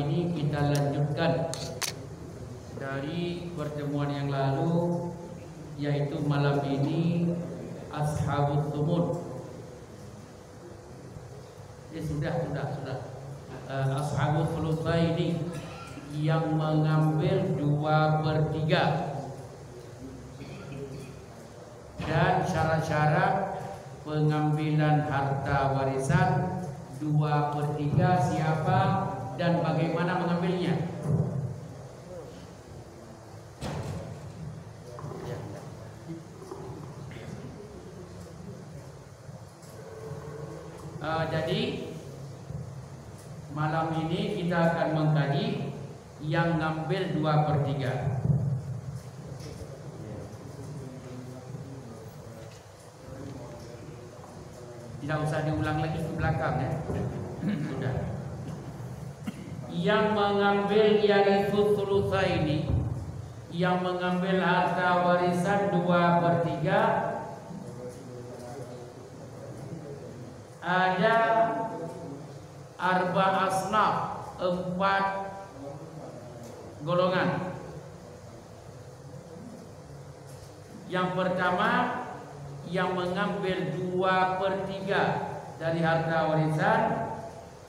ini kita lanjutkan dari pertemuan yang lalu, yaitu malam ini Ashabut Thumud. Sudah. Ashabut Thulutsaini yang mengambil 2/3, dan syarat-syarat pengambilan harta warisan 2/3 siapa dan bagaimana mengambilnya. Jadi malam ini kita akan mengkaji yang ngambil 2/3. Tidak usah diulang lagi ke belakang ya. Sudah. Yang mengambil yarithut thulutsaini, yang mengambil harta warisan 2/3, ada arba asnaf, 4 golongan. Yang pertama, yang mengambil 2/3 dari harta warisan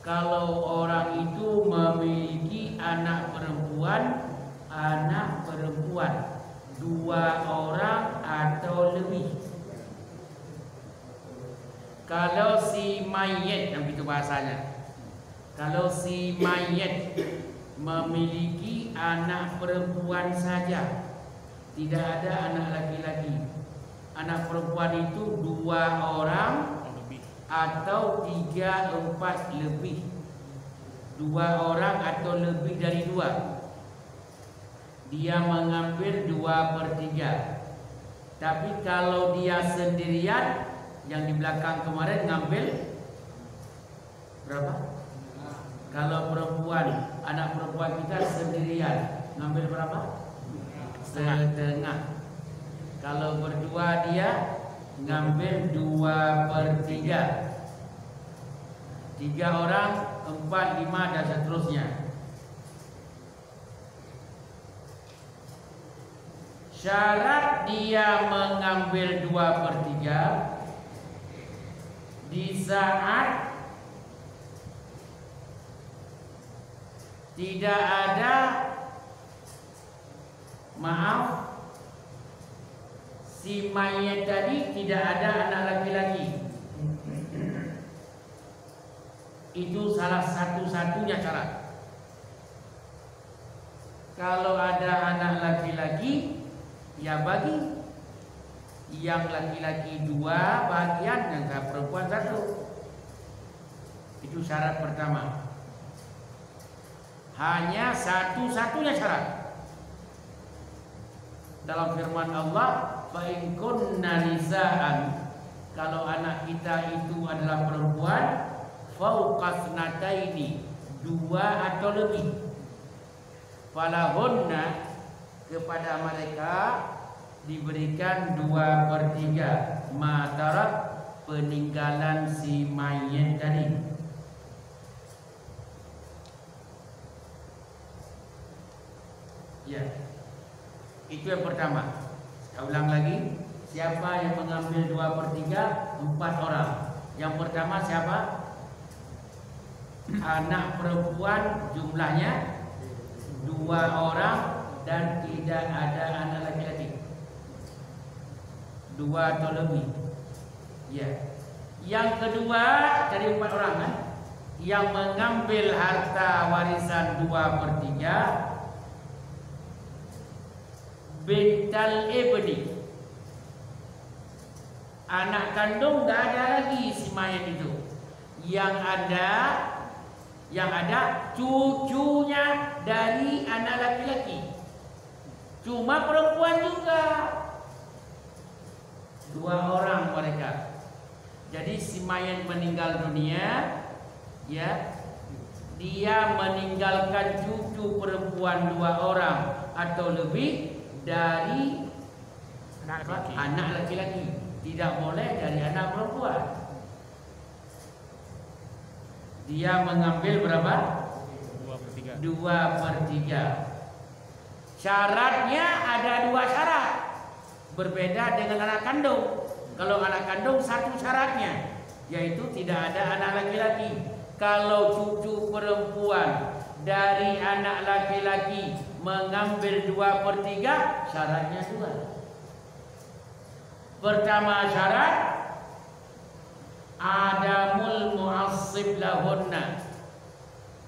kalau orang itu memiliki anak perempuan 2 orang atau lebih. Kalau si mayit, yang itu bahasanya, kalau si mayit memiliki anak perempuan saja, tidak ada anak laki-laki, anak perempuan itu 2 orang atau 3, 4 lebih, 2 orang atau lebih dari 2, dia mengambil 2/3. Tapi kalau dia sendirian, yang di belakang kemarin ngambil berapa? Kalau perempuan, anak perempuan kita sendirian ngambil berapa? Setengah. Kalau berdua dia ngambil 2/3. 3 orang, 4, 5 dan seterusnya. Syarat dia mengambil 2/3 di saat tidak ada, si mayat tadi tidak ada anak laki-laki. Itu salah satu-satunya syarat. Kalau ada anak laki-laki, ya bagi yang laki-laki 2 bagian, yang perempuan 1. Itu syarat pertama. Hanya satu-satunya syarat. Dalam firman Allah, fa in kunna nisaan, kalau anak kita itu adalah perempuan, fauqa thnataini, 2 atau lebih, falahunna, kepada mereka diberikan 2/3 matarat, peninggalan si mayit tadi. Ya, itu yang pertama. Saya ulang lagi, siapa yang mengambil 2/3? 4 orang. Yang pertama siapa? Anak perempuan jumlahnya 2 orang dan tidak ada anak laki-laki, 2 atau lebih. Ya. Yang kedua dari 4 orang kan, yang mengambil harta warisan 2/3, bintal ibni, anak kandung nggak ada lagi si mayat itu. Yang ada cucunya dari anak laki-laki, cuma perempuan juga, 2 orang mereka. Jadi si mayat meninggal dunia, ya, dia meninggalkan cucu perempuan 2 orang atau lebih dari anak laki-laki, tidak boleh dari anak perempuan. Dia mengambil berapa? 2/3. 2/3. Syaratnya ada 2 syarat. Berbeda dengan anak kandung. Kalau anak kandung 1 syaratnya, yaitu tidak ada anak laki-laki. Kalau cucu perempuan dari anak laki-laki mengambil 2/3, syaratnya 2. Pertama syarat, adamul mu'assib lahunna.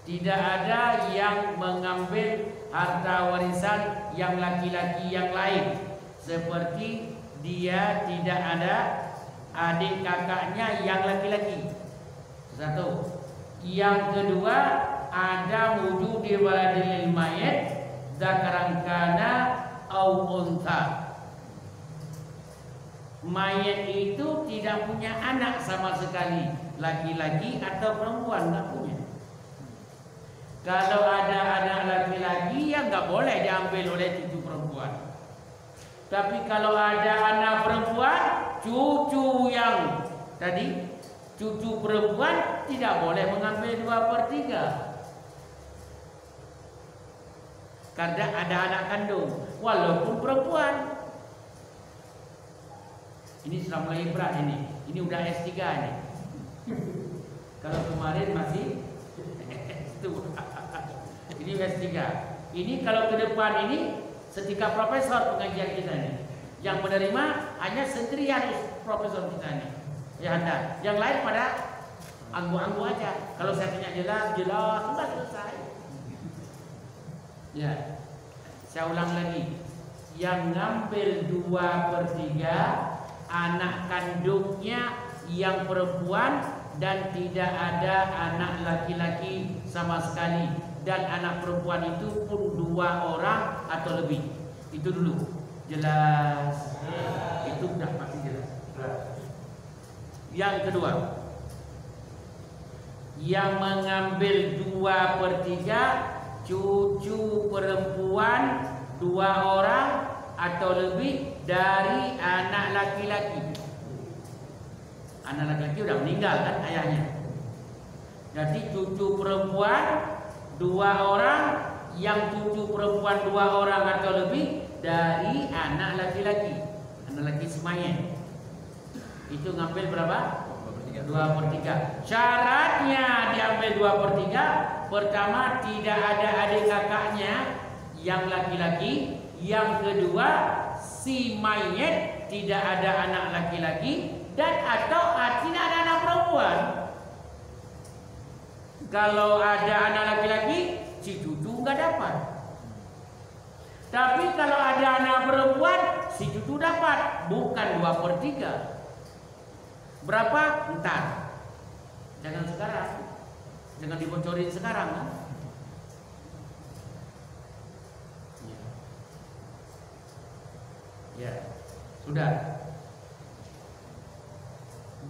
Tidak ada yang mengambil harta warisan yang laki-laki yang lain. Seperti dia tidak ada adik kakaknya yang laki-laki. 1. Yang kedua, ada wujudi waladil mayit dzakaran kana au unta. Mayat itu tidak punya anak sama sekali, laki-laki atau perempuan, nggak punya. Kalau ada anak laki-laki, ya nggak boleh diambil oleh cucu perempuan. Tapi kalau ada anak perempuan, cucu yang tadi, cucu perempuan tidak boleh mengambil 2/3. Karena ada anak kandung, walaupun perempuan. Ini sudah mulai berat ini. Ini udah S3 nih. Kalau kemarin masih S2. Ini S3. Ini kalau ke depan ini setika profesor pengajian kita nih. Yang menerima hanya sendirian profesor kita nih. Ya ada. Yang lain pada anggu-anggu aja. Kalau saya tanya jelas sudah selesai. Ya. Saya ulang lagi. Yang ngambil 2/3 anak kandungnya yang perempuan dan tidak ada anak laki-laki sama sekali, dan anak perempuan itu pun 2 orang atau lebih. Itu dulu jelas. Itu sudah pasti jelas. Yang kedua, yang mengambil 2/3 cucu perempuan 2 orang atau lebih dari anak laki-laki. Anak laki-laki udah meninggal kan ayahnya. Jadi cucu perempuan 2 orang, yang cucu perempuan 2 orang atau lebih dari anak laki-laki. Anak laki semuanya. Itu ngambil berapa? 2/3. Syaratnya diambil 2/3. Pertama, tidak ada adik kakaknya yang laki-laki. Yang kedua, si mayit tidak ada anak laki-laki dan atau tidak ada anak perempuan. Kalau ada anak laki-laki, si cucu nggak dapat. Tapi kalau ada anak perempuan, si cucu dapat, bukan 2/3. Berapa? Entar. Jangan sekarang. Jangan dibocorin sekarang kan? Ya, sudah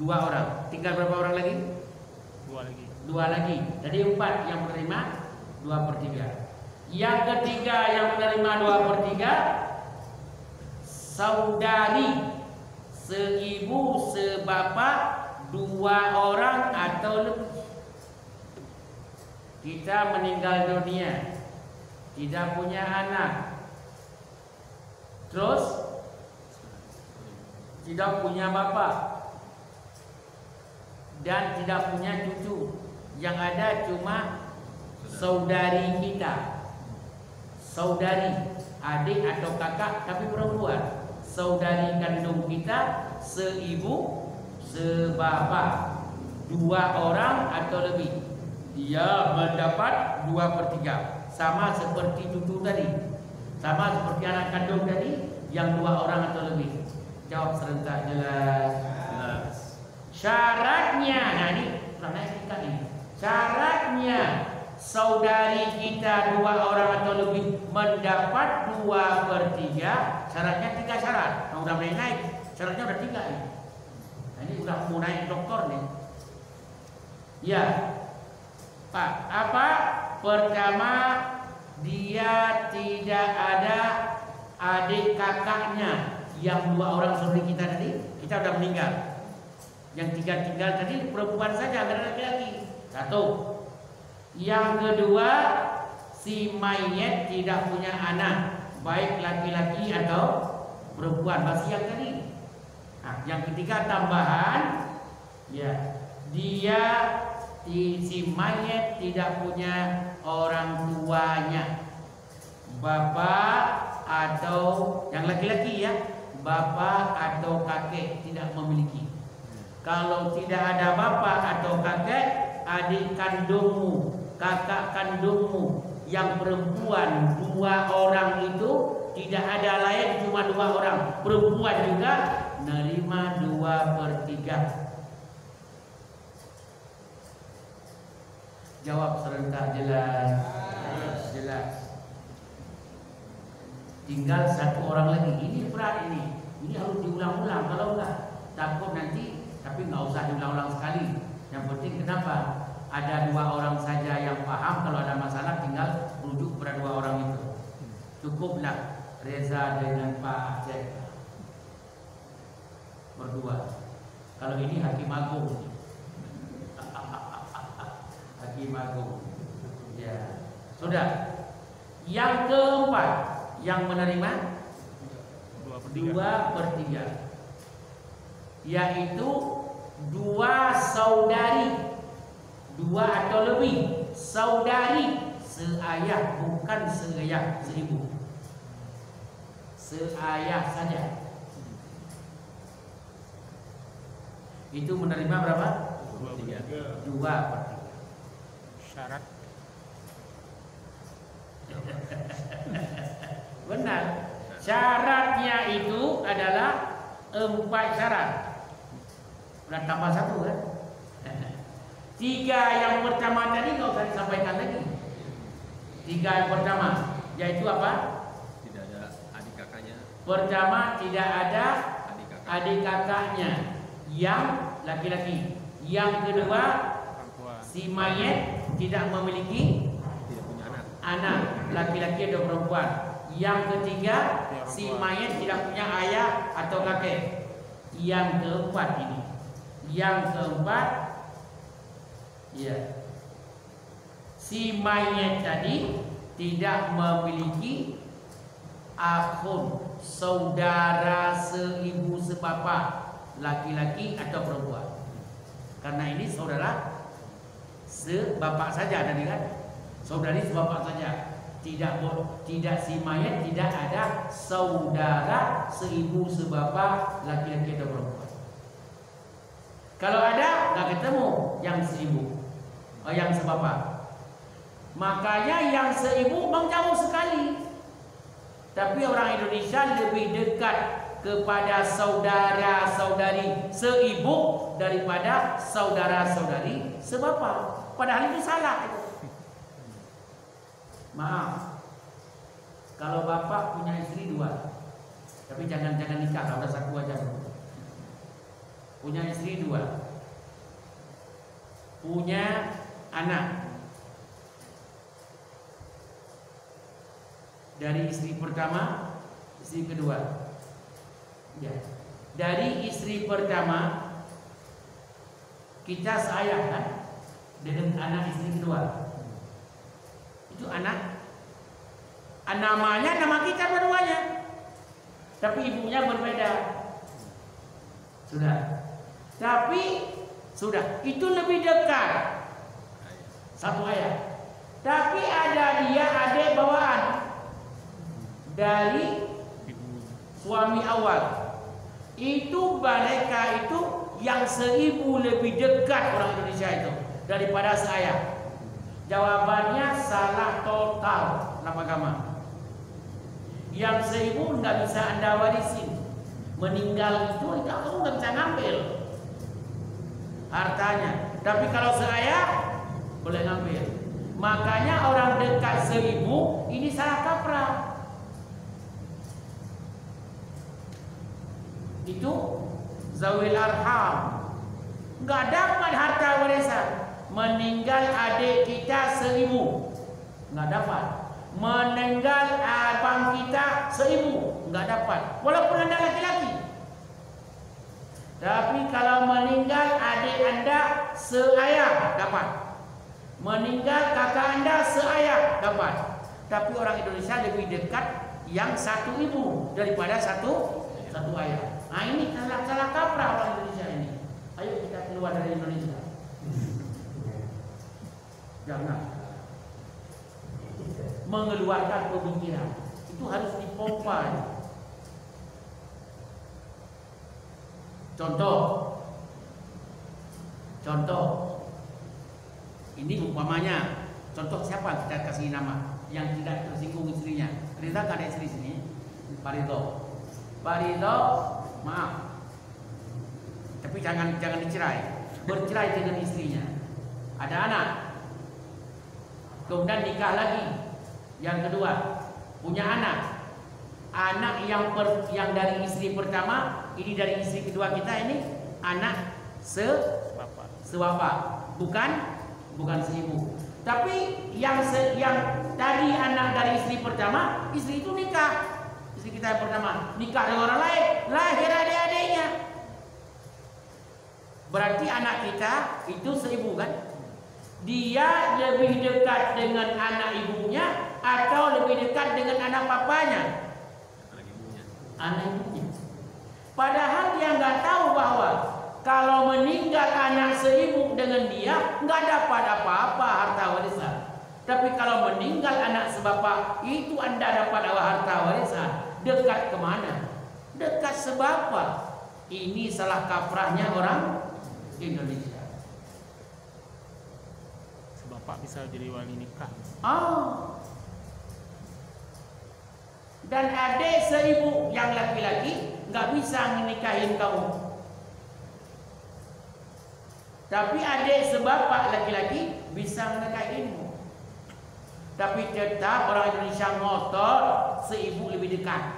2 orang. Tinggal berapa orang lagi? 2 lagi. Jadi 4 yang menerima 2/3. Yang ketiga yang menerima 2/3, saudari seibu sebapak 2 orang atau lebih. Kita meninggal dunia, tidak punya anak, terus tidak punya bapak dan tidak punya cucu. Yang ada cuma saudari kita. Saudari, adik atau kakak tapi perempuan. Saudari kandung kita seibu sebapak 2 orang atau lebih. Dia mendapat 2/3. Sama seperti cucu tadi, sama seperti anak kandung tadi yang 2 orang atau lebih. Jawab serentak. Jelas. Syaratnya, nah ini karena kita ini. Syaratnya saudari kita 2 orang atau lebih mendapat 2/3. Syaratnya 3 syarat. Nah, udah mulai naik. Syaratnya udah 3 ini. Nah, ini udah mau naik doktor nih. Ya, Pak. Apa? Pertama, dia tidak ada adik kakaknya. Yang 2 orang saudari kita tadi, kita udah meninggal. Yang 3 tinggal tadi perempuan saja, nggak ada laki-laki. 1. Yang kedua, si mayit tidak punya anak, baik laki-laki atau perempuan. Masih yang tadi. Nah, yang ketiga tambahan, ya, dia si mayit tidak punya orang tuanya, bapak atau yang laki-laki ya, bapak atau kakek tidak memiliki. Kalau tidak ada bapak atau kakek, adik kandungmu, kakak kandungmu yang perempuan 2 orang itu tidak ada lain, cuma 2 orang perempuan juga, nerima 2/3. Jawab serentak. Jelas? Jelas. Tinggal 1 orang lagi. Ini berat ini. Ini harus diulang-ulang. Kalau enggak, takut nanti. Tapi nggak usah diulang-ulang sekali. Yang penting kenapa? Ada 2 orang saja yang paham. Kalau ada masalah tinggal rujuk pada 2 orang itu. Cukuplah Reza dengan Pak Aceh berdua. Kalau ini Hakim Agung. Hakim Agung. Ya. Sudah. Yang keempat yang menerima 2/3, yaitu 2 saudari, 2 atau lebih saudari seayah, bukan seayah seibu, seayah saja. Itu menerima berapa? 2/3. Syarat. Benar. Syaratnya itu adalah 4 syarat. Udah tambah 1 kan? 3 yang pertama tadi nggak usah disampaikan lagi. 3 yang pertama, yaitu apa? Tidak ada adik kakaknya. Pertama, tidak ada adik kakaknya yang laki-laki. Yang kedua, si mayit tidak memiliki anak laki-laki atau perempuan. Yang ketiga, si mayit tidak punya ayah atau kakek. Yang keempat ini, yang keempat, ya, si mayit tadi tidak memiliki akhun, saudara seibu sebapa, laki-laki atau perempuan. Karena ini saudara sebapak saja tadi kan, saudari sebapak saja. Tidak si mayit tidak ada saudara seibu sebapa, laki-laki atau perempuan. Kalau ada nggak ketemu yang seibu, yang sebapa. Makanya yang seibu menjauh sekali. Tapi orang Indonesia lebih dekat kepada saudara-saudari seibu daripada saudara-saudari sebapa. Padahal itu salah itu. Maaf, kalau bapak punya istri 2, tapi jangan nikah, kalau udah 1 aja. Punya istri 2, punya anak dari istri pertama, istri kedua. Ya, dari istri pertama kita sayang kan dengan anak istri kedua. Itu anak, namanya nama kita berdua-duanya, tapi ibunya berbeda. Tapi sudah itu lebih dekat, satu ayah. Tapi ada dia adik bawaan dari suami awal. Itu mereka itu yang seibu lebih dekat orang Indonesia itu daripada seayah. Jawabannya salah total dalam agama. Yang seibu nggak bisa Anda warisin. Meninggal itu kamu nggak bisa ngambil hartanya. Tapi kalau seayah boleh ngambil. Makanya orang dekat seibu ini salah kaprah. Itu zawil arham, nggak dapat harta warisan. Meninggal adik kita 1000, nggak dapat. Meninggal abang kita 1000, nggak dapat. Walaupun Anda laki-laki. Tapi kalau meninggal adik Anda seayah dapat. Meninggal kakak Anda seayah dapat. Tapi orang Indonesia lebih dekat yang satu ibu daripada satu ayah. Nah ini salah kaprah orang Indonesia ini. Ayo kita keluar dari Indonesia. Jangan mengeluarkan pemikiran. Itu harus dipompa. Contoh. Ini umpamanya. Contoh siapa kita kasih nama yang tidak tersinggung istrinya. Rida kan ada istri sini. Pak Ridho, maaf. Tapi jangan dicerai. Bercerai dengan istrinya. Ada anak. Kemudian nikah lagi. Yang kedua, punya anak. Anak yang dari istri pertama, ini dari istri kedua kita ini anak sebapak, bukan seibu. Tapi yang tadi anak dari istri pertama, istri itu nikah. Istri kita yang pertama nikah dengan orang lain, lahir adik-adiknya. Berarti anak kita itu seibu kan? Dia lebih dekat dengan anak ibunya atau lebih dekat dengan anak papanya? Anak ibunya. Padahal dia nggak tahu bahwa kalau meninggal anak seibu dengan dia nggak dapat apa-apa harta warisan. Tapi kalau meninggal anak sebapak itu Anda dapat harta warisan. Dekat kemana? Dekat sebapak. Ini salah kaprahnya orang Indonesia. Sebapak bisa jadi wali nikah. Dan adik seibu yang laki-laki nggak bisa menikahin kamu. Tapi adik sebapak laki-laki bisa menikahinmu. Tapi tetap orang Indonesia ngotot seibu lebih dekat.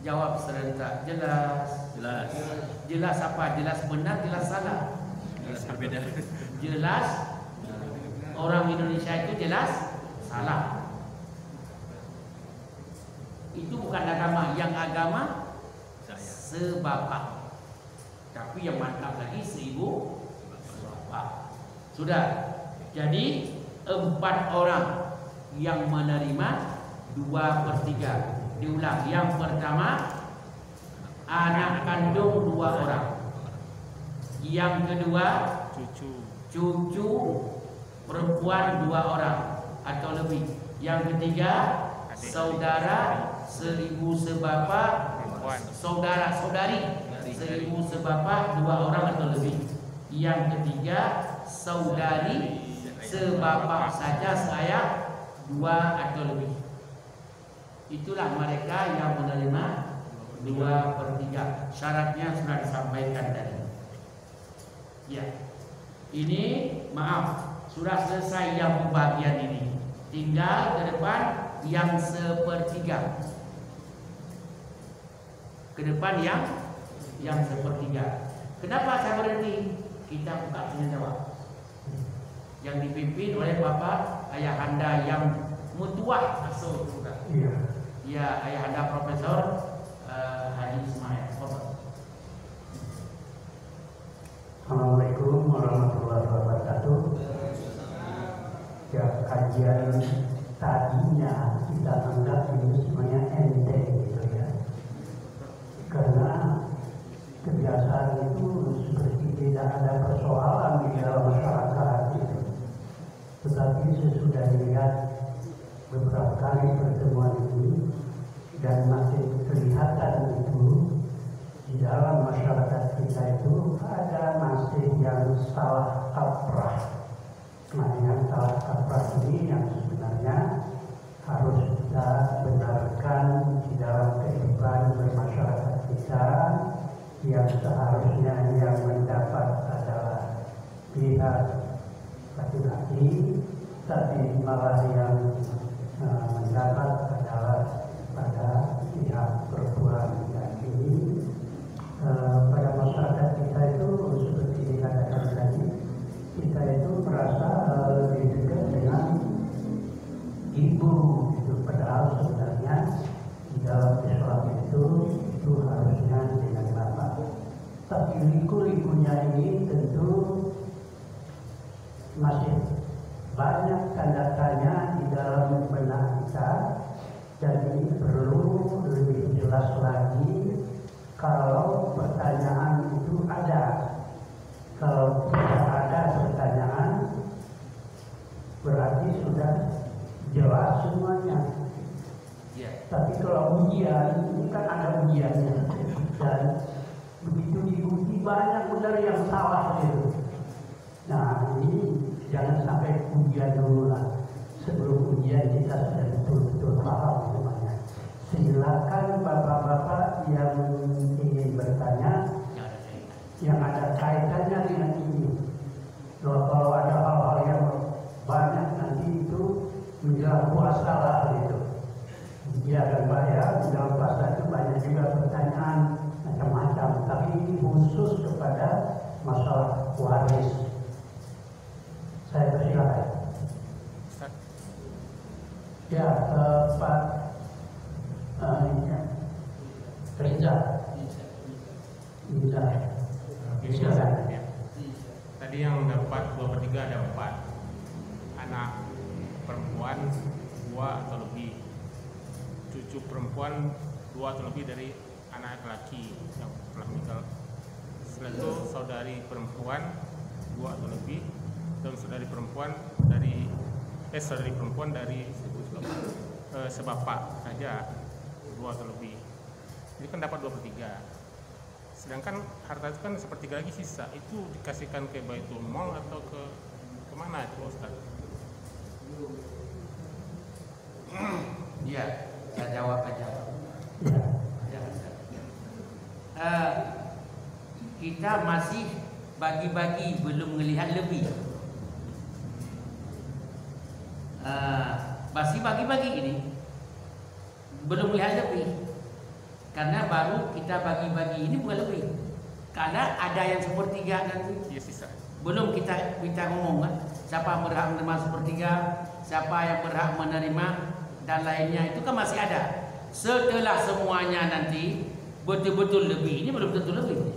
Jawab serentak. Jelas apa? Jelas benar, jelas salah. Jelas berbeda. Jelas orang Indonesia itu jelas salah. Itu bukan agama. Yang agama sebapak. Tapi yang mantap lagi seibu sebapak. Sudah. Jadi 4 orang yang menerima 2/3. Diulang. Yang pertama anak kandung 2 orang. Yang kedua cucu perempuan 2 orang atau lebih. Yang ketiga saudara seibu sebapak, saudara-saudari seibu sebapak 2 orang atau lebih. Yang ketiga saudari sebapak saja saya 2 atau lebih. Itulah mereka yang menerima 2/3. Syaratnya sudah disampaikan tadi. Ya, ini maaf sudah selesai yang pembagian ini. Tinggal ke depan yang 1/3. Ke depan yang 1/3. Kenapa saya berhenti? Kita buka tanya jawab. Yang dipimpin oleh Bapak Ayahanda yang mutuah asal juga. Ya, Ayahanda Profesor Haji Ismail. Assalamualaikum warahmatullahi wabarakatuh. Ya, kajian tadinya kita anggap ini semuanya enteng gitu ya. Karena kebiasaan itu seperti tidak ada persoalan di dalam masyarakat itu. Tetapi sesudah dilihat beberapa kali pertemuan ini dan makin kelihatan itu di dalam masyarakat kita itu ada masih yang salah kaprah. Nah, yang salah kaprah ini yang sebenarnya harus kita benarkan di dalam kehidupan bermasyarakat kita, yang seharusnya yang mendapat adalah pihak laki-laki, tapi malah yang mendapat adalah pada pihak perempuan. Dan ini pada masyarakat kita itu seperti dikatakan tadi, kita itu merasa lebih dekat dengan ibu itu, padahal sebenarnya di dalam Islam itu harusnya dengan bapak. Tapi liku-likunya ini tentu masih banyak tanda tanya di dalam benak kita, jadi perlu lebih jelas lagi kalau pertanyaan itu ada. Kalau tidak ada pertanyaan, berarti sudah jelas semuanya. Tapi kalau ujian, ini kan ada ujiannya, dan begitu diuji banyak benar yang salah gitu. Nah ini jangan sampai ujian dulu lah. Sebelum ujian kita sudah betul-betul paham semuanya. Silakan bapak-bapak yang ingin bertanya, yang ada kaitannya dengan ini. Kalau ada hal-hal yang banyak nanti itu menjelang puasa lah gitu. Ya kan Pak ya, menjelang puasa itu banyak juga pertanyaan macam-macam. Tapi ini khusus kepada masalah waris. Saya persilakan. Ya, Pak Reza. Silakan. Tadi yang dapat 2/3 ada 4 anak perempuan 2 atau lebih, cucu perempuan 2 atau lebih dari anak laki yang telah meninggal. Setelah itu saudari perempuan 2 atau lebih, dan saudari perempuan dari sebapak saja 2 atau lebih. Jadi kan dapat 2/3. Sedangkan harta itu kan sepertiga lagi sisa, itu dikasihkan ke Baitul Mal atau kemana itu Ustaz? Iya, saya jawab aja. Kita masih bagi-bagi, belum melihat lebih. Masih bagi-bagi ini, belum melihat lebih. Karena baru kita bagi-bagi ini bukan lebih. Karena ada yang sepertiga nanti. Ya, sisa. Belum kita ngomong kan, siapa yang berhak menerima sepertiga, siapa yang berhak menerima dan lainnya, itu kan masih ada. Setelah semuanya nanti betul-betul lebih, ini belum tentu lebih.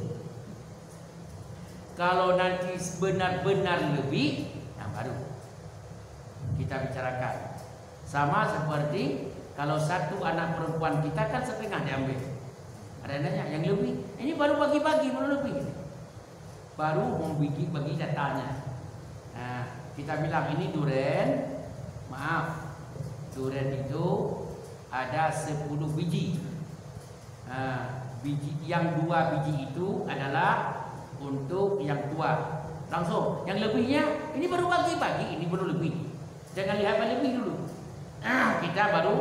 Kalau nanti benar-benar lebih, yang baru kita bicarakan. Sama seperti kalau satu anak perempuan kita kan setengah diambil. Ada nanya yang lebih, ini baru bagi-bagi, baru lebih. Baru membagi datanya. Nah, kita bilang ini duren, maaf, duren itu ada 10 biji. Biji yang 2 biji itu adalah untuk yang tua. Langsung, yang lebihnya ini baru bagi-bagi, ini baru lebih. Jangan lihat yang lebih dulu. Kita baru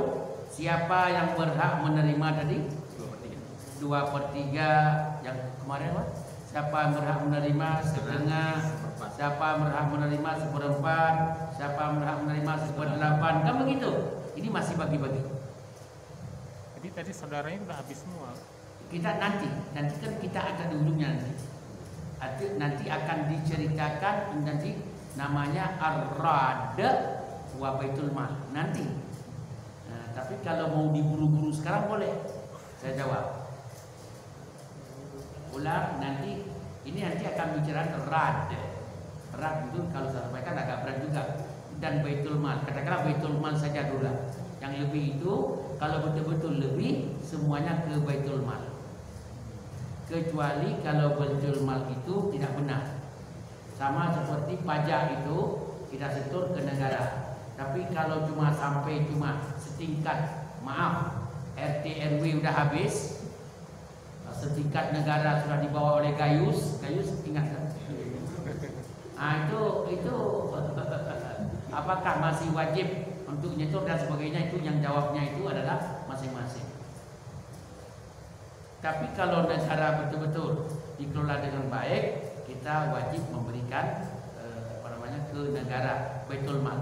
siapa yang berhak menerima tadi? 2/3 yang kemarin Pak? Siapa yang berhak menerima setengah? Siapa yang berhak menerima 1/4? Siapa yang berhak menerima 1/8? Kan begitu. Ini masih bagi-bagi. Jadi tadi saudaranya udah habis semua. Kita nanti kan kita ada di ujungnya nanti akan diceritakan nanti namanya ar-rad wa baitul mal nanti. Tapi kalau mau diburu-buru sekarang boleh. Saya jawab. Ulang nanti, ini nanti akan bicara rad. Rad itu kalau saya sampaikan agak berat juga. Dan baitul mal. Katakanlah baitul mal saja dulu lah. Yang lebih itu kalau betul-betul lebih semuanya ke baitul mal. Kecuali kalau baitul mal itu tidak benar. Sama seperti pajak itu kita setor ke negara. Tapi kalau sampai setingkat, maaf, RT RW udah habis, setingkat negara sudah dibawa oleh Gayus ingat kan? Itu apakah masih wajib untuk nyetor dan sebagainya, itu yang jawabnya itu adalah masing-masing. Tapi kalau negara betul-betul dikelola dengan baik, kita wajib memberikan ke negara baitul mal.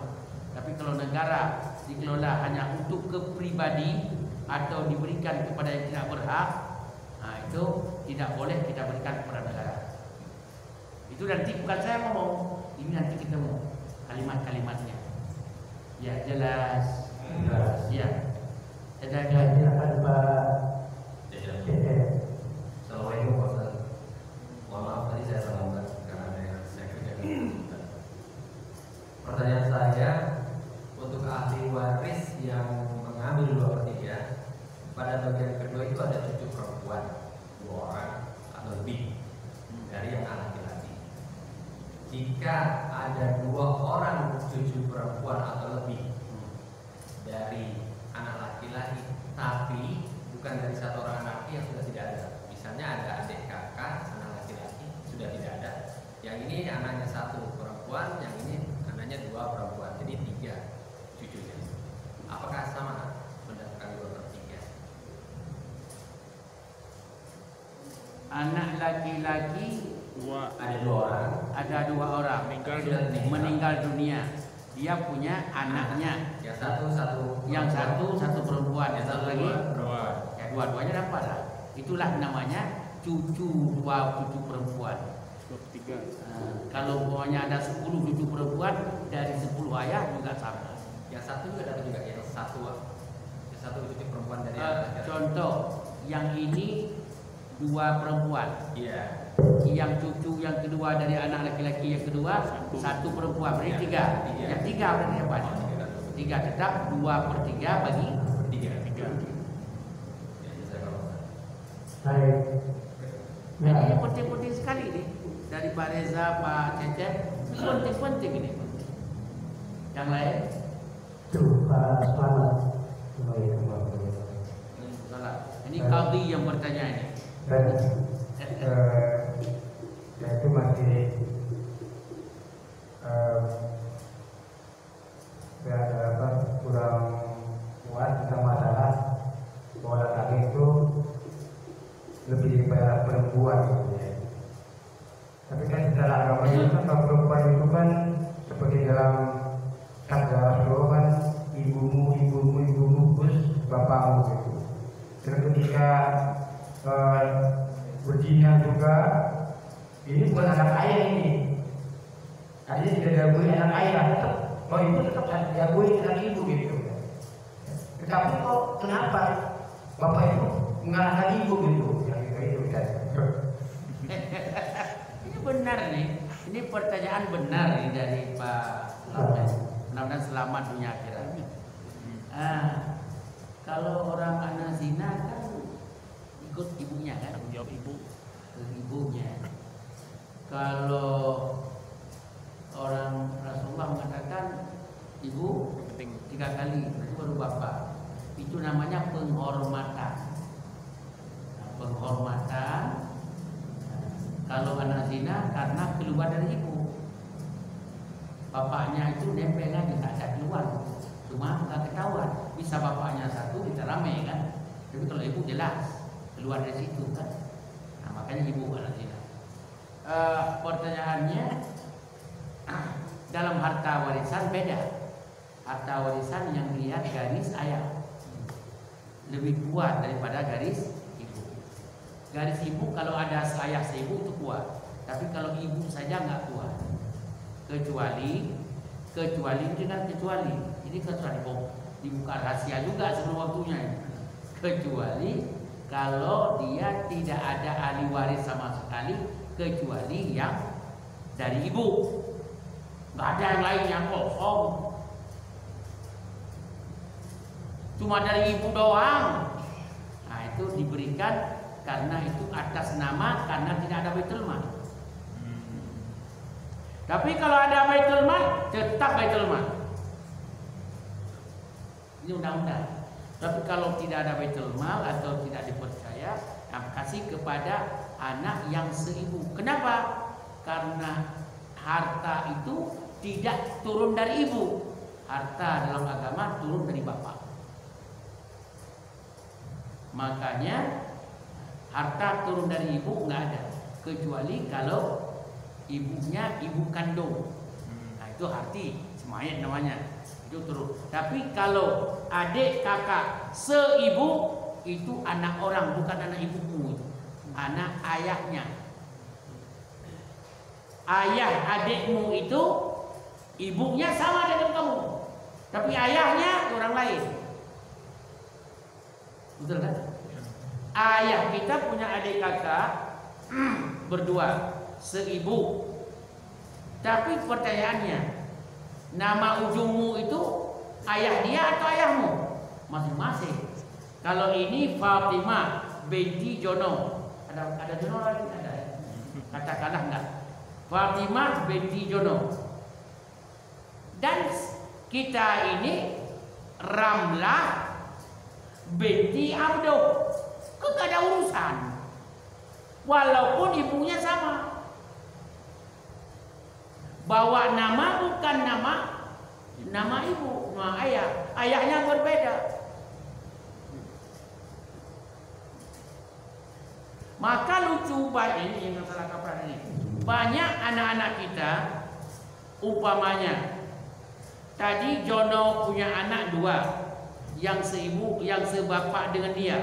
Tapi kalau negara dikelola hanya untuk kepribadi atau diberikan kepada yang tidak berhak, itu tidak boleh kita berikan kepada negara. Itu nanti bukan saya ngomong, ini nanti kita mau kalimat-kalimatnya. Ya jelas. Ya. Silakan Pak. Assalamualaikum Pak Ustaz. Mohon maaf tadi saya terlambat karena saya kerja. Pertanyaan saya, untuk ahli waris yang mengambil 2/3, pada bagian kedua itu ada cucu perempuan 2 orang atau lebih dari yang anak laki-laki. Jika ada 2 orang cucu perempuan atau lebih dari anak laki-laki, tapi bukan dari 1 orang anak laki yang sudah tidak ada. Misalnya ada adik kakak anak laki-laki sudah tidak ada. Yang ini anaknya 1 perempuan, yang ini anaknya 2 perempuan, jadi 3 cucunya. Apakah sama mendapatkan 2/3? Anak laki-laki Ada 2 orang. ada 2 orang meninggal dunia. Dia punya anaknya. Yang satu perempuan, yang satu lagi ya, dua-duanya dapat lah. Itulah namanya cucu 2 cucu perempuan. 2/3. Kalau pokoknya ada 10 cucu perempuan dari 10 ayah juga sama. Yang satu juga dapat juga, yang satu cucu perempuan dari anak. Contoh, yang ini 2 perempuan. Iya. Yang cucu yang kedua dari anak laki-laki yang kedua 1 perempuan, berarti 3. Yang 3 berarti apa? 3 tetap 2/3 bagi 3. Baik. Ini penting-penting sekali nih dari Pak Reza, Pak Cecep. Penting-penting ini. Yang lain? Tuh, Pak Selamat. Salah. Ini Qadhi yang bertanya ini. Saya itu masih kurang puas tentang masalah bahwa laki itu lebih daripada perempuan gitu ya. Tapi kan secara agama itu kan perempuan itu kan seperti dalam sabda Rasulullah kan ibumu terus bapakmu gitu. Dan ketika berzina juga ini bukan anak ayah ini, artinya tidak diakui anak ayah, tetap kalau itu tetap diakui anak ibu gitu. Tetapi kok kenapa bapak itu mengalahkan ibu gitu? Ya itu kan. Ini benar nih. Ini pertanyaan benar nih dari Pak Lamen. Mudah-mudahan selamat dunia akhirat. Kalau orang anak zina kan ikut ibunya kan? Tanggung jawab ibu. Ibunya. Kalau orang Rasulullah mengatakan ibu Penting. 3 kali, berarti baru bapak. Itu namanya penghormatan. Penghormatan. Kalau anak zina karena keluar dari ibu. Bapaknya itu nempel aja, tak ada keluar. Cuma nggak ketahuan. Bisa bapaknya 1, kita rame kan. Tapi kalau ibu jelas keluar dari situ kan. Nah, makanya ibu anak zina. Pertanyaannya dalam harta warisan beda. Harta warisan yang dilihat garis ayah lebih kuat daripada garis ibu. Garis ibu kalau ada ayah seibu itu kuat. Tapi kalau ibu saja nggak kuat. Kecuali dengan kecuali. Ini kecuali dibuka rahasia juga sebelum waktunya. Kecuali kalau dia tidak ada ahli waris sama sekali, kecuali yang dari ibu. Nggak ada yang lain yang kosong. Cuma dari ibu doang. Nah itu diberikan karena itu atas nama, karena tidak ada baitul mal. Tapi kalau ada baitul mal, tetap baitul mal. Ini undang-undang. Tapi kalau tidak ada baitul mal atau tidak dipercaya, kasih kepada anak yang seibu. Kenapa? Karena harta itu tidak turun dari ibu. Harta dalam agama turun dari bapak. Makanya harta turun dari ibu nggak ada, kecuali kalau ibunya ibu kandung. Nah itu arti semayat namanya, itu turun. Tapi kalau adik kakak seibu itu anak orang, bukan anak ibumu, anak ayahnya. Ayah adikmu itu ibunya sama dengan kamu, tapi ayahnya orang lain. Betul kan? Ayah kita punya adik kakak berdua seibu. Tapi pertanyaannya, Nama ujungmu itu ayah dia atau ayahmu? Masing-masing. Kalau ini Fatimah binti Jono. Ada Jono lagi? Ada. Katakanlah enggak. Fatimah binti Jono. Dan kita ini Ramlah binti Abdo. Kok gak ada urusan. Walaupun ibunya sama. Bawa nama bukan nama ibu, nama ayah. Ayahnya berbeda. Maka lucu banget ini yang masalah kaprah ini. Banyak anak-anak kita umpamanya tadi Jono punya anak 2, yang seibu, yang sebapak dengan dia.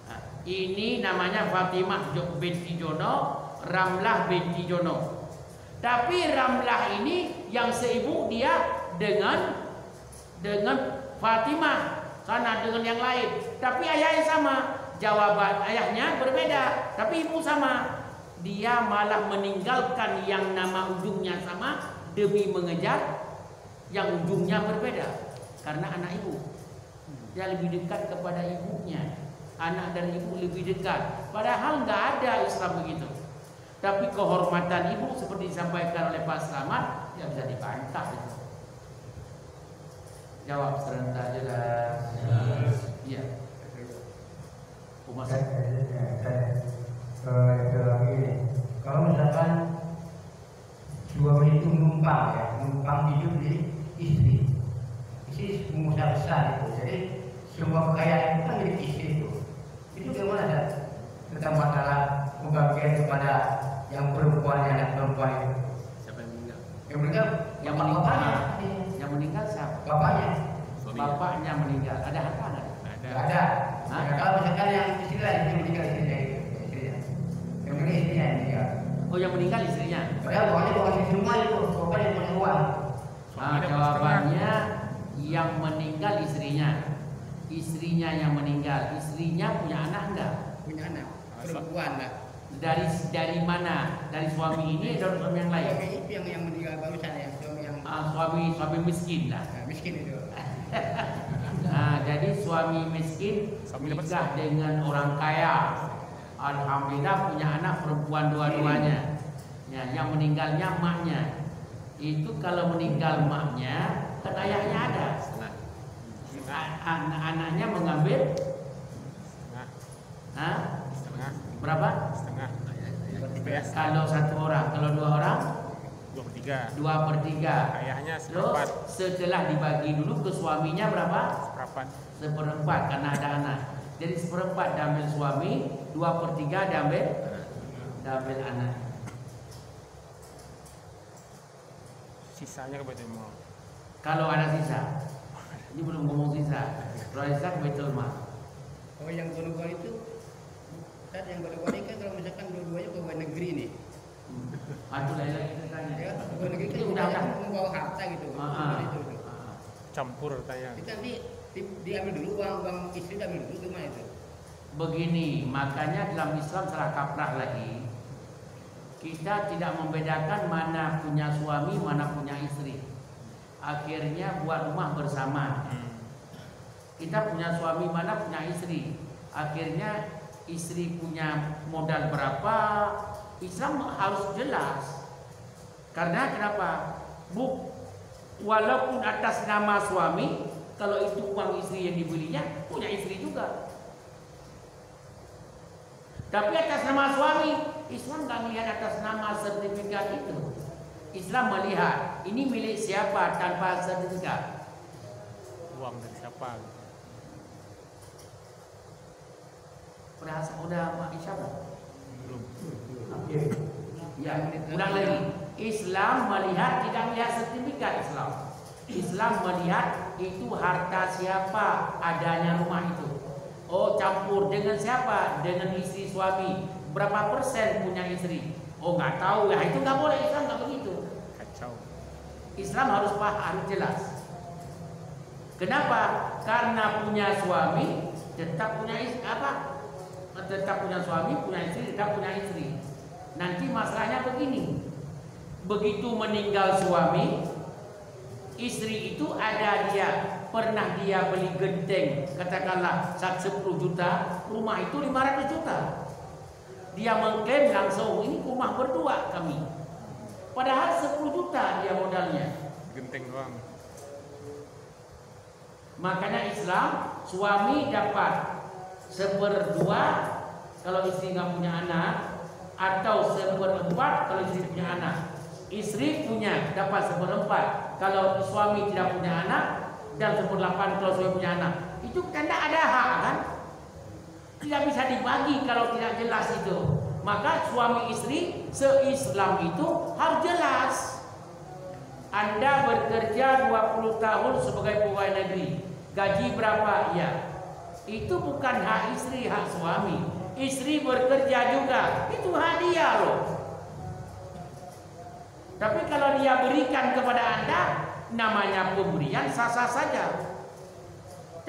Nah, ini namanya Fatimah binti Jono, Ramlah binti Jono. Tapi Ramlah ini yang seibu dia dengan Fatimah, sana dengan yang lain. Tapi ayahnya sama, jawaban ayahnya berbeda, tapi ibu sama. Dia malah meninggalkan yang nama ujungnya sama demi mengejar yang ujungnya berbeda. Karena anak ibu, dia lebih dekat kepada ibunya. Anak dan ibu lebih dekat. Padahal nggak ada Islam begitu. Tapi kehormatan ibu seperti disampaikan oleh Pak Slamet, ya bisa dibantah itu. Jawab serentak jelas. Iya. Kalau misalkan suami itu numpang hidup di istri pengusaha besar itu, jadi semua kekayaan itu kan milik istri itu bagaimana tentang masalah pembagian kepada yang perempuan, anak perempuan itu? Siapa yang meninggal? Yang meninggal, bapaknya. Yang meninggal siapa? Bapaknya. Bapaknya meninggal. Ada harta nggak? Ada. Nah, kalau misalkan yang istri lain yang meninggal istrinya. Yang meninggal istrinya yang meninggal. Oh, yang meninggal istrinya. Padahal pokoknya bukan semua itu, pokoknya punya uang. Nah, jawabannya yang meninggal istrinya. Istrinya yang meninggal. Istrinya punya anak enggak? Punya anak. Perempuan lah. Dari mana? Dari suami ini atau suami yang lain? Suami itu yang meninggal barusan ya, suami yang suami miskin lah. miskin itu. Nah, jadi suami miskin nikah dengan orang kaya. Alhamdulillah punya anak perempuan dua-duanya. Ya, yang meninggalnya maknya. Itu kalau meninggal maknya, kan ayahnya ada. Anaknya mengambil setengah. Berapa? Setengah. Kalau 1 orang, kalau 2 orang 2/3. 2/3. Ayahnya Terus 1/4. setelah dibagi dulu ke suaminya berapa? 1/4. Karena ada anak. Jadi 1/4 diambil suami, 2/3 diambil anak. Sisanya ke Baitul Mal. Kalau ada sisa, ini belum ngomong sisa. Kalau sisa ke Baitul Mal. Oh, yang gol-gol itu kan yang gol-gol ini kan kalau misalkan dua-duanya pegawai negeri nih. Itu lagi ceritanya. Ya, pegawai negeri kan Itu udah udah. membawa harta gitu. Itu. Campur tanya. Itu nanti diambil dulu uang istri, diambil dulu gimana itu? Begini, makanya dalam Islam salah kaprah lagi. Kita tidak membedakan mana punya suami, mana punya istri. Akhirnya buat rumah bersama. Kita punya suami, mana punya istri. Akhirnya istri punya modal berapa. Islam harus jelas. Karena kenapa? Walaupun atas nama suami, kalau itu uang istri yang dibelinya, punya istri juga. Tapi atas nama suami, Islam nggak melihat atas nama sertifikat itu. Islam melihat ini milik siapa tanpa sertifikat. Uang dari siapa? Udah Mak Isyam? Belum. Ya, ulang lagi. Islam melihat, tidak melihat sertifikat Islam. Islam melihat itu harta siapa adanya rumah itu. Oh, campur dengan siapa? Dengan istri suami. Berapa persen punya istri? Oh, nggak tahu ya. Itu nggak boleh. Islam nggak begitu. Kacau. Islam harus paham, harus jelas. Kenapa? Karena punya suami tetap punya istri apa? Tetap punya suami, punya istri, tetap punya istri. Nanti masalahnya begini. Begitu meninggal suami, Istri itu ada pernah dia beli genteng, katakanlah 10 juta, rumah itu 500 juta. Dia mengklaim langsung, ini rumah berdua kami. Padahal 10 juta dia modalnya. Genteng doang. Makanya Islam, suami dapat 1/2 kalau istri nggak punya anak, atau 1/4 kalau istri punya anak. Istri punya dapat 1/4 kalau suami tidak punya anak, dan 1/8 kalau suami punya anak. Itu tanda ada hak kan? Tidak bisa dibagi kalau tidak jelas itu. Maka suami istri se-Islam itu harus jelas. Anda bekerja 20 tahun sebagai pegawai negeri, gaji berapa? Ya, itu bukan hak istri, hak suami. Istri bekerja juga, itu hadiah loh. Tapi kalau dia berikan kepada Anda, namanya pemberian, sah-sah saja.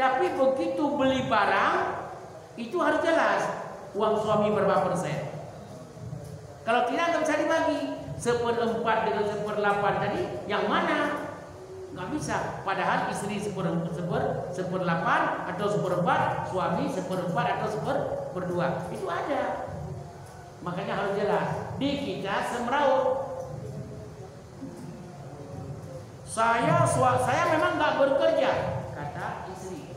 Tapi begitu beli barang, itu harus jelas uang suami berapa persen. Kalau tidak nggak bisa dibagi 1/4 dengan 1/8 tadi, yang mana? Nggak bisa. Padahal istri 1/8 atau 1/4, suami 1/4 atau 1/2. Itu ada. Makanya harus jelas. Di kita semeraut. Saya memang nggak bekerja, kata istri.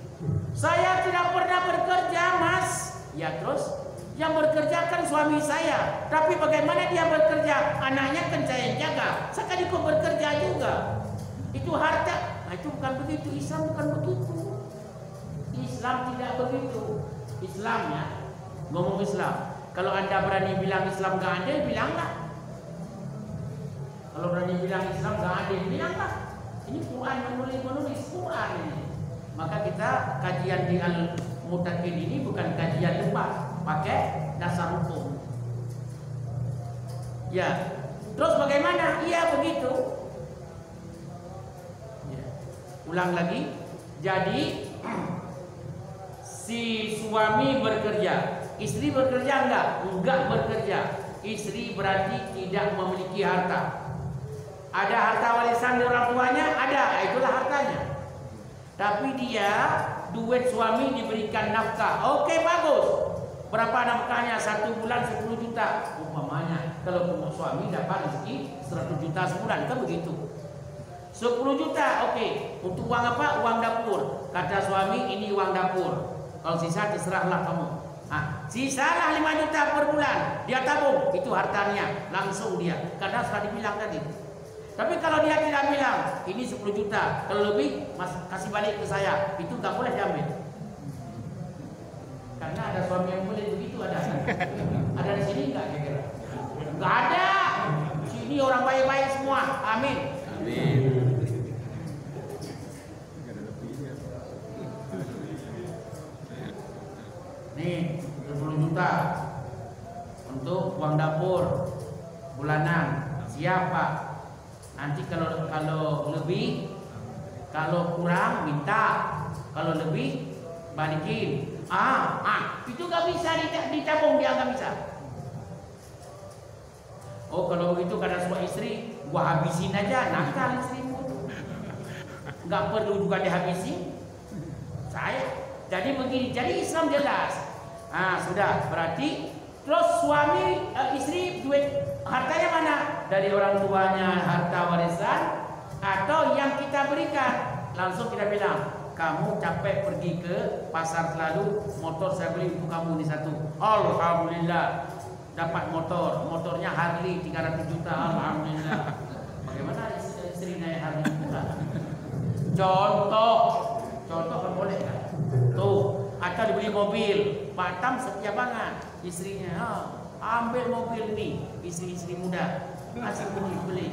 Saya tidak pernah bekerja, Mas. Ya terus, yang bekerja kan suami saya. Tapi bagaimana dia bekerja? Anaknya kan saya yang jaga. Saya kan ikut bekerja juga. Itu harta. Nah, itu bukan begitu. Islam bukan begitu. Islam tidak begitu. Islam ya, ngomong Islam. Kalau Anda berani bilang Islam gak adil, bilanglah. Kalau berani bilang Islam gak adil, bilanglah. Ini Quran menulis Quran ini. Maka kita kajian di Al-Mutakin ini bukan kajian lepas, pakai dasar hukum. Ya, terus bagaimana? Iya begitu. Ya. Ulang lagi. Jadi si suami bekerja, istri bekerja enggak? Enggak bekerja. Istri berarti tidak memiliki harta. Ada harta warisan dari orang tuanya? Ada, itulah hartanya. Tapi dia duit suami diberikan nafkah. Oke, bagus. Berapa nafkahnya? 1 bulan 10 juta umpamanya. Kalau suami dapat rezeki 100 juta sebulan, kan begitu. 10 juta, oke. Untuk uang apa? Uang dapur. Kata suami, ini uang dapur. Kalau sisa terserahlah kamu. Nah, sisalah 5 juta per bulan. Dia tabung, itu hartanya. Langsung dia. Karena sudah dibilang tadi. Tapi kalau dia tidak bilang, ini 10 juta, kalau lebih kasih balik ke saya, itu nggak boleh diambil. Karena ada suami yang boleh begitu, ada. Ada di sini nggak kira-kira? Nggak ada. Sini orang baik-baik semua. Amin. Amin. Nih 10 juta untuk uang dapur bulanan. Siapa? Nanti kalau lebih, kalau kurang minta, kalau lebih balikin. Itu nggak bisa ditabung, dia nggak bisa. Oh kalau begitu karena suami istri, gua habisin aja, nakal istrimu. Nggak perlu juga dihabisin. Saya. Jadi begini, jadi Islam jelas. Sudah berarti terus suami istri duit hartanya mana? Dari orang tuanya harta warisan atau yang kita berikan. Langsung kita bilang, kamu capek pergi ke pasar selalu, motor saya beli untuk kamu ini 1. Alhamdulillah dapat motornya Harley 300 juta. Alhamdulillah. Bagaimana istri naik Harley pula? Contoh kan boleh kan? Tuh, atau dibeli mobil, Pak Tam setia banget istrinya. Ambil mobil nih, istri-istri muda. Asal beli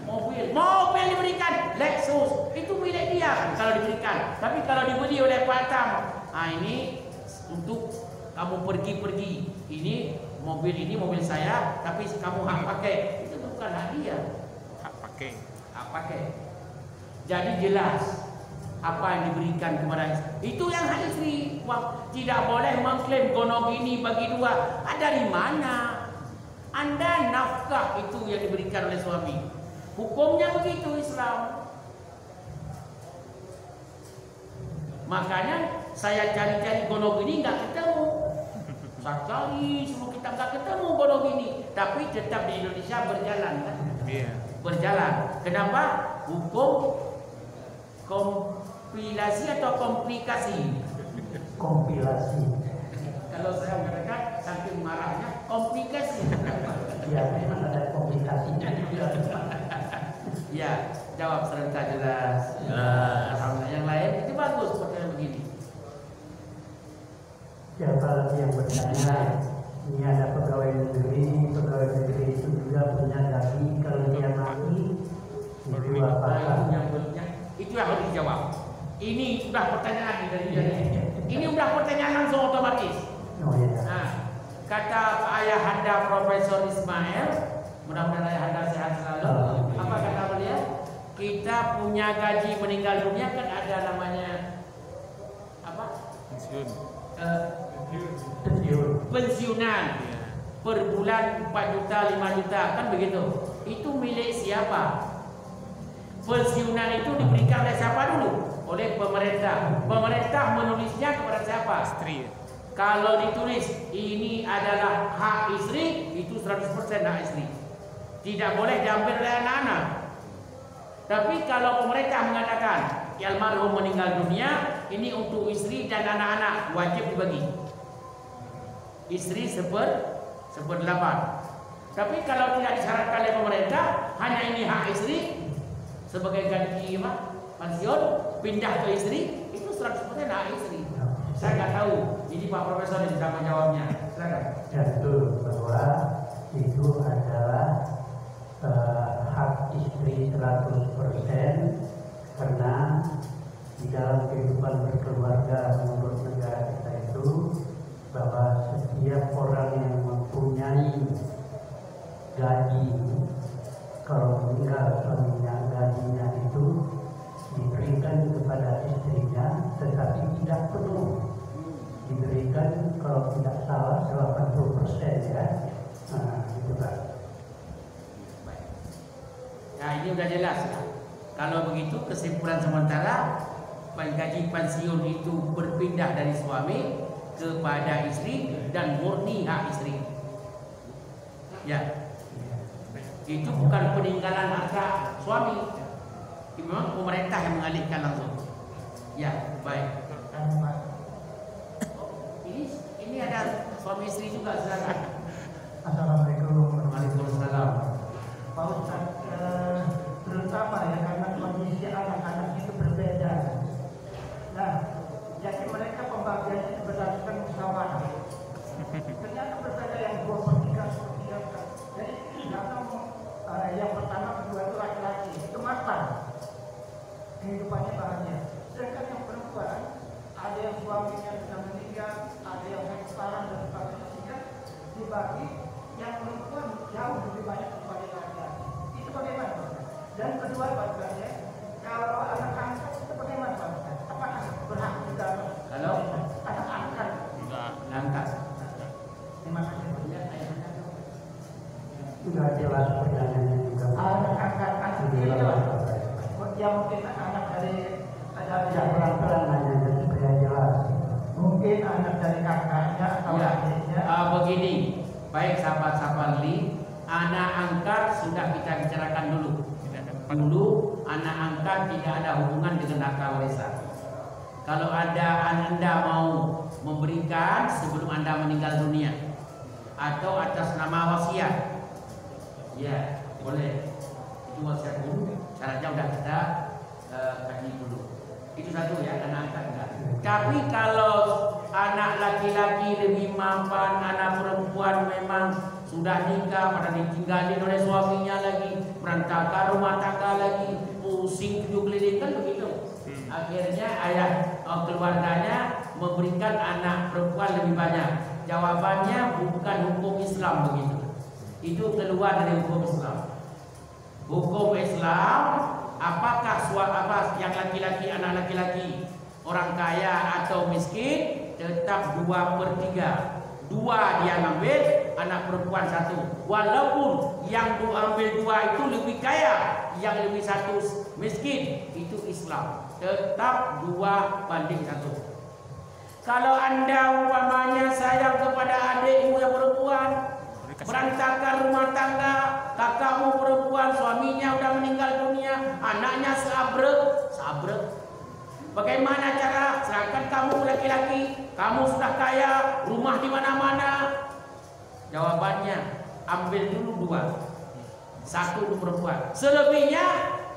mobil diberikan Lexus, itu milik dia kalau diberikan. Tapi kalau dibeli oleh Pak Tam, ini untuk kamu pergi-pergi. Ini mobil saya, tapi kamu hak pakai. Itu bukan hak dia. Hak pakai. Jadi jelas apa yang diberikan kepada istri. Itu yang hak istri. Tidak boleh mengklaim gono gini bagi 2. Dari mana? Anda nafkah itu yang diberikan oleh suami. Hukumnya begitu Islam. Makanya saya cari-cari gonogini nggak ketemu. Saya cari semua kitab nggak ketemu gonogini. Tapi tetap di Indonesia berjalan kan? Iya. Berjalan. Kenapa? Hukum kompilasi atau komplikasi? Kompilasi. Kalau saya mengatakan saking marahnya komplikasi. Ya, memang ada komplikasinya juga. Ya, jawab serentak jelas. Alhamdulillah. Yang lain itu bagus pertanyaan begini. Siapa lagi yang bertanya? Ini ada pegawai negeri itu juga punya gaji. Kalau dia mati, itu apakah? Itu yang harus dijawab. Ini sudah pertanyaan dari ini sudah pertanyaan langsung otomatis. Oh ya. Nah, kata ayahanda Profesor Ismail, mudah-mudahan ayahanda sehat selalu. Apa kata beliau? Kita punya gaji meninggal dunia kan ada namanya apa? Pensiun. Pensiunan per bulan 4 juta 5 juta kan begitu. Itu milik siapa? Pensiunan itu diberikan oleh siapa dulu? Oleh pemerintah. Pemerintah menulisnya kepada siapa? Istri. Kalau ditulis ini adalah hak istri, itu 100% hak istri. Tidak boleh diambil oleh anak-anak. Tapi kalau pemerintah mengatakan almarhum meninggal dunia, ini untuk istri dan anak-anak, wajib dibagi. Istri 1/8. Tapi kalau tidak disyaratkan oleh pemerintah, hanya ini hak istri sebagai ganti pensiun, pindah ke istri, itu 100% hak istri. Saya nggak tahu, ini Pak Profesor yang bisa menjawabnya. Silakan. Ya betul bahwa itu adalah hak istri 100% karena di dalam kehidupan berkeluarga menurut negara kita itu bahwa setiap orang yang mempunyai gaji kalau meninggal suaminya gajinya itu diberikan kepada istrinya tetapi tidak penuh, diberikan kalau tidak salah 80% ya. Nah, itu kan. Nah ini udah jelas ya. Kalau begitu kesimpulan sementara gaji pensiun itu berpindah dari suami kepada istri dan murni hak istri. Ya, itu bukan peninggalan harta suami. Memang pemerintah yang mengalihkan langsung. Ya, baik. Ini ada suami istri juga, silakan. Assalamualaikum. Waalaikumsalam. Pak Ustaz, terutama ya karena kondisi anak-anak itu berbeda. Nah, jadi mereka pembagian itu berdasarkan musyawarah. Ternyata berbeda yang 2/3, 1/3. Jadi yang pertama, kedua itu laki-laki, itu matang. Kehidupannya bahagia. Sedangkan yang perempuan, ada yang suaminya sudah meninggal, ada yang sekarang dan sebagainya, sehingga dibagi yang perempuan jauh lebih banyak daripada laki-laki. Itu bagaimana Pak? Dan kedua Pak, kalau anak angkat itu bagaimana Pak? Apakah berhak juga? Kalau anak angkat Enggak. angkat. Terima kasih. Sudah jelas pertanyaannya juga. Anak angkat itu ya mungkin anak dari pelan-pelan aja supaya jelas. Mungkin anak dari kakaknya atau adiknya. Begini, baik sahabat-sahabat Li, anak angkat sudah kita bicarakan dulu. Dulu anak angkat tidak ada hubungan dengan harta warisan. Kalau Anda mau memberikan sebelum Anda meninggal dunia atau atas nama wasiat, ya boleh. Itu wasiat dulu. Syaratnya sudah kita kaji dulu. Itu satu ya, anak angkat enggak. Tapi kalau anak laki-laki lebih mapan, anak perempuan memang sudah nikah, pada ditinggalin oleh suaminya lagi, merantaukan rumah tangga lagi, pusing 7 keliling kan begitu. Akhirnya ayah keluarganya memberikan anak perempuan lebih banyak. Jawabannya bukan hukum Islam begitu. Itu keluar dari hukum Islam. Hukum Islam, apakah yang laki-laki, anak laki-laki, orang kaya atau miskin, tetap 2/3. 2 dia ngambil, anak perempuan 1. Walaupun yang ambil 2 itu lebih kaya, yang lebih 1 miskin, itu Islam. Islam. Tetap 2:1. Kalau Anda umpamanya sayang kepada adikmu yang perempuan, berantakan rumah tangga, kakakmu perempuan, suaminya udah meninggal dunia, anaknya sabrek. Bagaimana cara? Sedangkan kamu laki-laki, kamu sudah kaya, rumah di mana-mana. Jawabannya, ambil dulu 2. 1 untuk perempuan. Selebihnya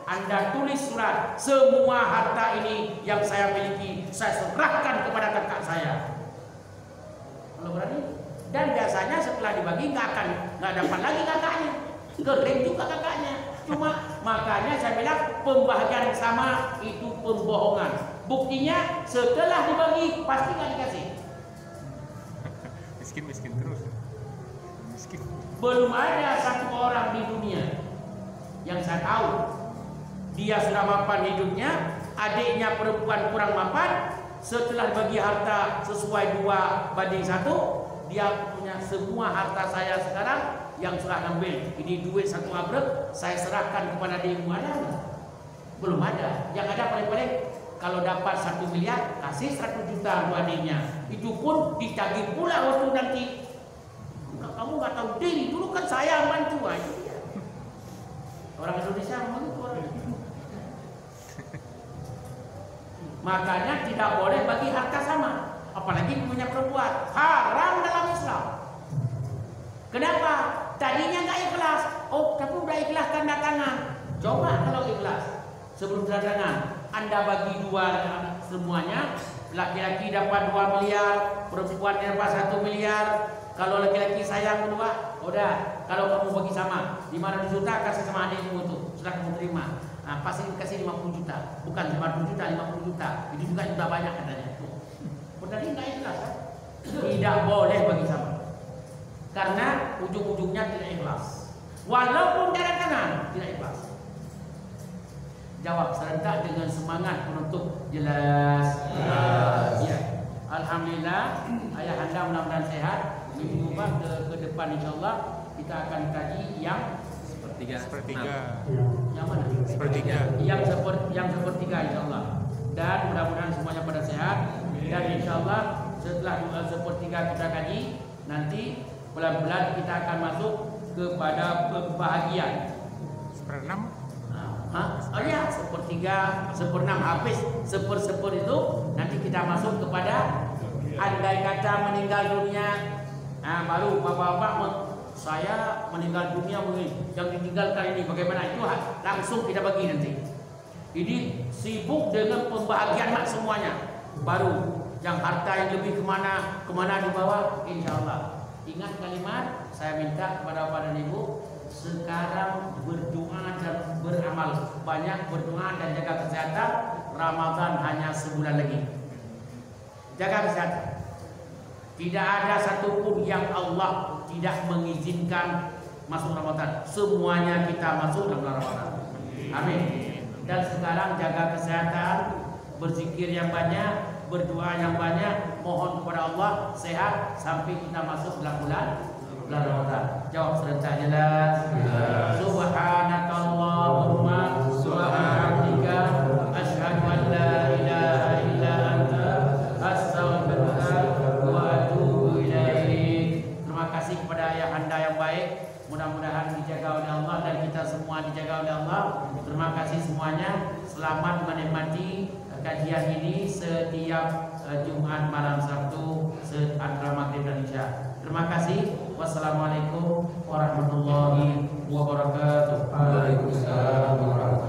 Anda tulis surat, semua harta ini yang saya miliki saya serahkan kepada kakak saya. Kalau berani. Dan biasanya setelah dibagi nggak dapat lagi kakaknya, kering juga kakaknya. Cuma makanya saya bilang pembagian sama itu pembohongan. Buktinya setelah dibagi pasti nggak dikasih. Miskin terus. Miskin. Belum ada satu orang di dunia yang saya tahu dia sudah mapan hidupnya, adiknya perempuan kurang mapan, setelah bagi harta sesuai 2:1, dia punya semua harta saya sekarang yang sudah ambil. Ini duit 1 abrek, saya serahkan kepada dirimu. Ada? Belum ada. Yang ada paling-paling kalau dapat 1 miliar, kasih 100 juta untuk adiknya. Itu pun ditagih pula waktu nanti. Kamu nggak tahu diri, dulu kan saya bantu aja. Orang Indonesia begitu orang. Makanya tidak boleh bagi harta sama, apalagi punya perempuan. Haram dalam Islam. Kenapa? Tadinya nggak ikhlas. Oh, tapi udah ikhlas tanda tangan. Coba kalau ikhlas sebelum tanda tangan, Anda bagi 2 semuanya. Laki-laki dapat 2 miliar, perempuan dapat 1 miliar. Kalau laki-laki sayang kedua, udah. Kalau kamu bagi sama, 500 juta kasih sama adikmu itu, sudah kamu terima. Nah, pasti kasih 50 juta, bukan 50 juta, 50 juta. Itu juga sudah banyak katanya. Tadi nggak ikhlas, kan? Tidak boleh bagi sama, karena ujung-ujungnya tidak ikhlas. Walaupun darah tangan tidak ikhlas. Jawab serentak dengan semangat penutup. Jelas? Ya. Alhamdulillah, ayah anda mudah-mudahan sehat. Minggu ke depan insyaallah kita akan kaji yang sepertiga. Yang mana? Sepertiga. Yang sepertiga insyaallah. Dan mudah-mudahan semuanya pada sehat. Dan insyaallah setelah sepertiga kita kaji, nanti pelan-pelan kita akan masuk kepada pembahagian. 1/6. Oh ya, 1/3, 1/6 habis 1/10 itu nanti kita masuk kepada andai kata meninggal dunia. Nah, baru bapak-bapak saya meninggal dunia begini, yang ditinggalkan ini bagaimana, itu langsung kita bagi nanti. Ini sibuk dengan pembahagian semuanya. Baru yang harta yang lebih kemana dibawa, insya Allah. Ingat kalimat saya minta kepada bapak dan ibu, sekarang berdoa dan beramal, banyak berdoa dan jaga kesehatan. Ramadan hanya sebulan lagi. Jaga kesehatan. Tidak ada satupun yang Allah tidak mengizinkan masuk Ramadan. Semuanya kita masuk dalam Ramadan. Amin. Dan sekarang jaga kesehatan, berzikir yang banyak, berdoa yang banyak, mohon kepada Allah sehat sampai kita masuk dalam bulan Ramadan. Jawab serentak jelas. Subhanakallahumma subhanaka asyhadu an la ilaha illa anta astaghfiruka wa atubu ilaik. Terima kasih kepada ayah anda yang baik. Mudah-mudahan dijaga oleh Allah dan kita semua dijaga oleh Allah. Terima kasih semuanya. Selamat menikmati kajian ini setiap Jumat malam Sabtu antara maghrib dan isya. Terima kasih. Wassalamualaikum warahmatullahi wabarakatuh. Waalaikumsalam warahmatullahi wabarakatuh.